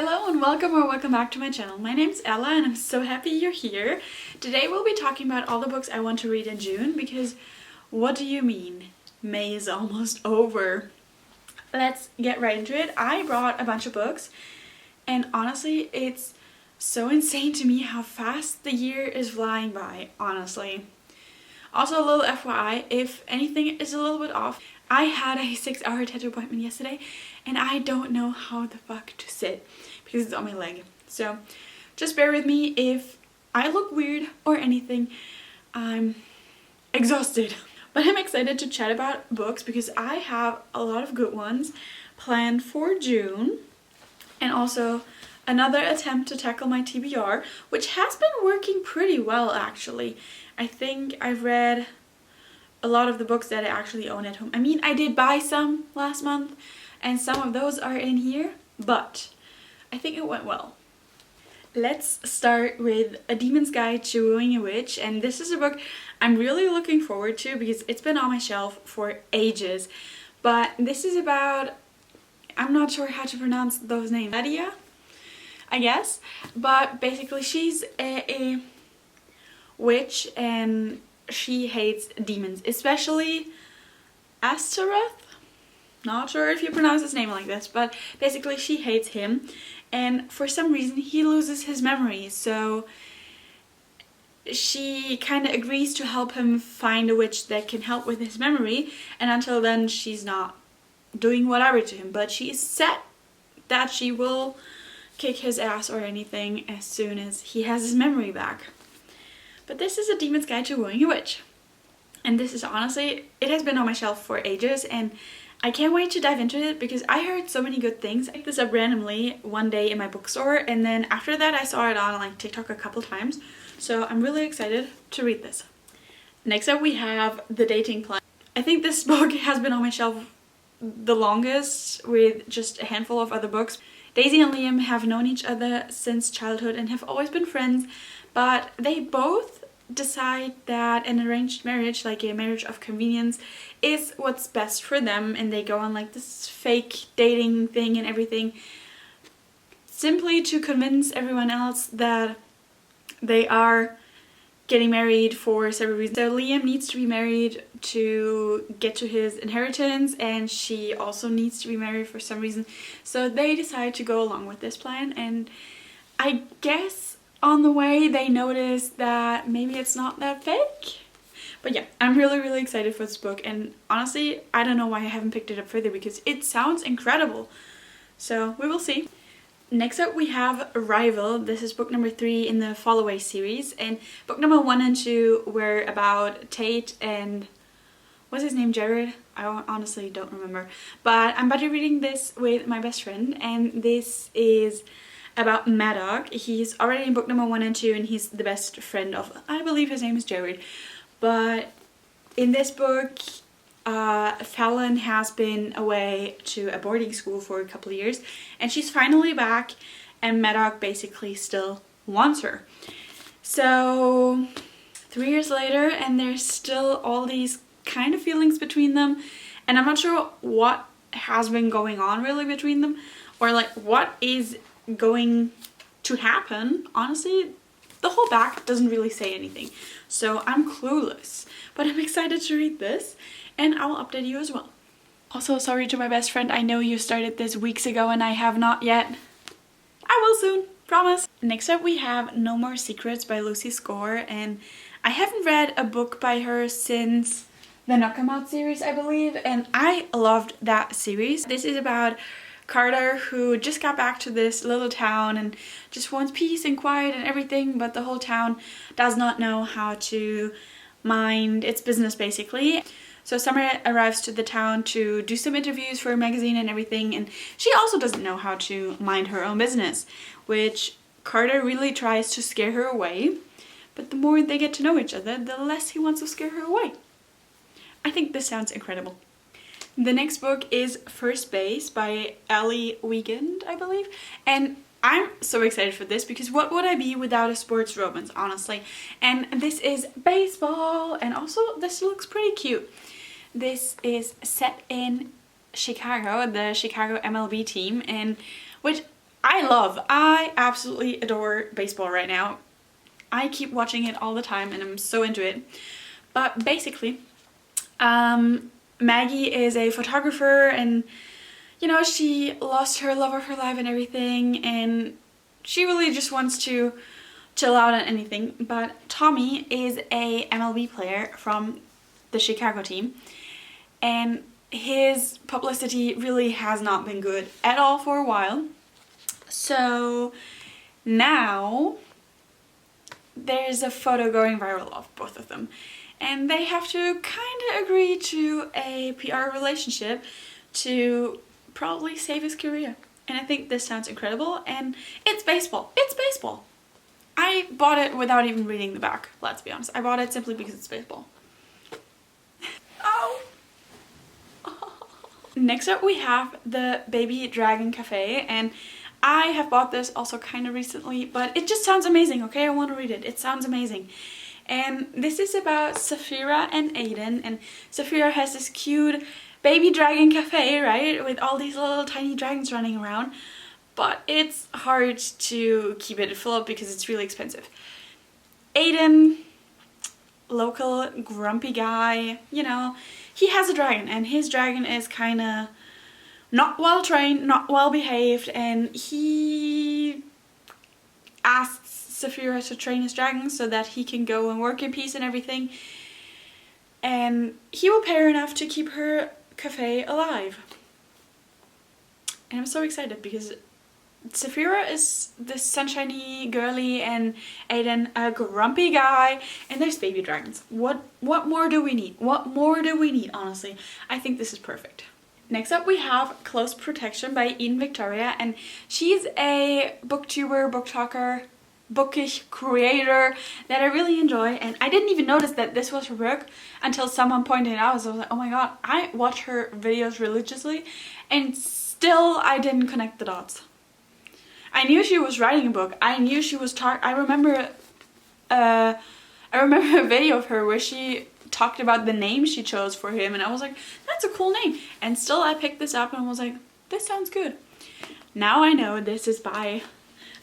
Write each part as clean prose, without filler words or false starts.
Hello and welcome or welcome back to my channel. My name's Ella and I'm so happy you're here. Today we'll be talking about all the books I want to read in June because what do you mean? May is almost over. Let's get right into it. I brought a bunch of books and honestly it's so insane to me how fast the year is flying by, honestly. Also a little FYI, if anything is a little bit off, I had a 6-hour tattoo appointment yesterday and I don't know how the fuck to sit because it's on my leg. So just bear with me if I look weird or anything. I'm exhausted. But I'm excited to chat about books because I have a lot of good ones planned for June. And also another attempt to tackle my TBR, which has been working pretty well actually. I think I've read a lot of the books that I actually own at home. I mean, I did buy some last month and some of those are in here, but I think it went well. Let's start with A Demon's Guide to Wooing a Witch, and this is a book I'm really looking forward to because it's been on my shelf for ages. But this is about, I'm not sure how to pronounce those names, Nadia, I guess, but basically she's a witch and she hates demons, especially Astaroth. Not sure if you pronounce his name like this, but basically she hates him and for some reason he loses his memories, so she kind of agrees to help him find a witch that can help with his memory, and until then she's not doing whatever to him, but she is set that she will kick his ass or anything as soon as he has his memory back. But this is A Demon's Guide to Wooing a Witch. And this is honestly, it has been on my shelf for ages and I can't wait to dive into it because I heard so many good things. I picked this up randomly one day in my bookstore and then after that I saw it on like TikTok a couple times. So I'm really excited to read this. Next up we have The Dating Plan. I think this book has been on my shelf the longest with just a handful of other books. Daisy and Liam have known each other since childhood and have always been friends, but they both decide that an arranged marriage, like a marriage of convenience, is what's best for them, and they go on like this fake dating thing and everything simply to convince everyone else that they are getting married for several reasons. So Liam needs to be married to get to his inheritance and she also needs to be married for some reason. So they decide to go along with this plan, and I guess on the way they notice that maybe it's not that fake. But yeah, I'm really excited for this book and honestly I don't know why I haven't picked it up further because it sounds incredible. So we will see. Next up we have Rival. This is book number 3 in the Followaway series, and book number 1 and 2 were about Tate and what's his name, Jared? I honestly don't remember, but I'm buddy reading this with my best friend and this is about Maddox. He's already in book number 1 and 2 and he's the best friend of, I believe his name is Jared. But in this book Fallon has been away to a boarding school for a couple of years and she's finally back and Maddox basically still wants her. So 3 years later and there's still all these kind of feelings between them and I'm not sure what has been going on really between them or like what is going to happen. Honestly, the whole back doesn't really say anything, so I'm clueless, but I'm excited to read this and I will update you as well. Also, sorry to my best friend, I know you started this weeks ago and I have not yet. I will soon, promise. Next up we have No More Secrets by Lucy Score, and I haven't read a book by her since the Knockabout series, I believe, and I loved that series. This is about Carter, who just got back to this little town and just wants peace and quiet and everything, but the whole town does not know how to mind its business basically. So Summer arrives to the town to do some interviews for a magazine and everything, and she also doesn't know how to mind her own business, which Carter really tries to scare her away, but the more they get to know each other, the less he wants to scare her away. I think this sounds incredible. The next book is First Base by Ellie Wiegand, I believe, and I'm so excited for this because what would I be without a sports romance, honestly? And this is baseball, and also this looks pretty cute. This is set in Chicago, the Chicago MLB team, and which I absolutely adore baseball right now. I keep watching it all the time and I'm so into it. But basically, Maggie is a photographer, and you know, she lost her love of her life and everything, and she really just wants to chill out on anything. But Tommy is a MLB player from the Chicago team, and his publicity really has not been good at all for a while. So now there's a photo going viral of both of them, and they have to kind of agree to a PR relationship to probably save his career. And I think this sounds incredible, and it's baseball. It's baseball. I bought it without even reading the back, let's be honest. I bought it simply because it's baseball. Oh! Next up we have the Baby Dragon Cafe, and I have bought this also kind of recently, but it just sounds amazing, okay? I want to read it. It sounds amazing. And this is about Saphira and Aiden, and Saphira has this cute baby dragon cafe, right? With all these little tiny dragons running around. But it's hard to keep it afloat because it's really expensive. Aiden, local grumpy guy, you know, he has a dragon, and his dragon is kind of not well trained, not well behaved, and he asks Saphira to train his dragon so that he can go and work in peace and everything. And he will pay her enough to keep her cafe alive. And I'm so excited because Saphira is this sunshiny girly and Aiden a grumpy guy, and there's baby dragons. What more do we need? What more do we need, honestly? I think this is perfect. Next up we have Close Protection by Eden Victoria, and she's a booktuber, book talker, bookish creator that I really enjoy, and I didn't even notice that this was her book until someone pointed it out. So I was like, oh my god, I watch her videos religiously and still I didn't connect the dots. I knew she was writing a book. I knew she was I remember a video of her where she talked about the name she chose for him, and I was like, that's a cool name. And still I picked this up and was like, this sounds good. Now I know this is by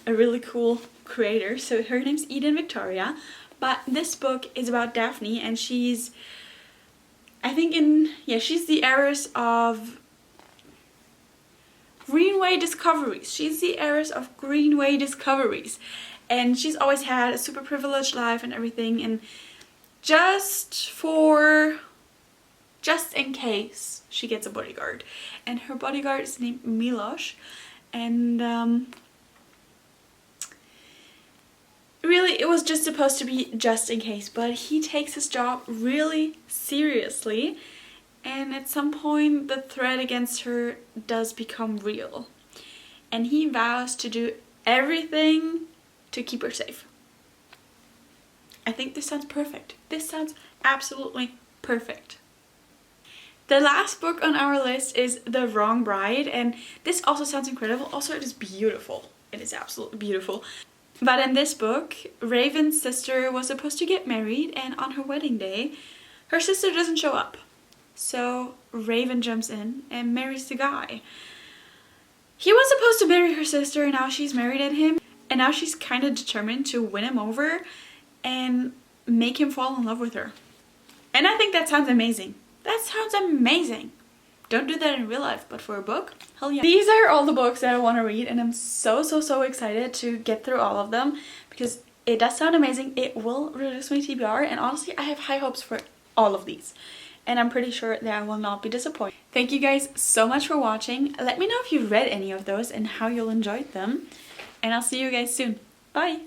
a really cool creator. So her name's Eden Victoria, but this book is about Daphne, and she's, I think she's the heiress of Greenway Discoveries. She's the heiress of Greenway Discoveries, and she's always had a super privileged life and everything, and just in case she gets a bodyguard, and her bodyguard is named Milosh, and really it was just supposed to be just in case, but he takes his job really seriously, and at some point the threat against her does become real, and he vows to do everything to keep her safe. I think this sounds perfect. This sounds absolutely perfect. The last book on our list is The Wrong Bride, and this also sounds incredible. Also, it is beautiful. It is absolutely beautiful. But in this book, Raven's sister was supposed to get married, and on her wedding day, her sister doesn't show up. So Raven jumps in and marries the guy. He was supposed to marry her sister, and now she's married at him, and now she's kind of determined to win him over and make him fall in love with her. And I think that sounds amazing. That sounds amazing. Don't do that in real life, but for a book, hell yeah. These are all the books that I want to read, and I'm so excited to get through all of them because it does sound amazing. It will reduce my TBR, and honestly, I have high hopes for all of these. And I'm pretty sure that I will not be disappointed. Thank you guys so much for watching. Let me know if you've read any of those and how you'll enjoy them. And I'll see you guys soon. Bye!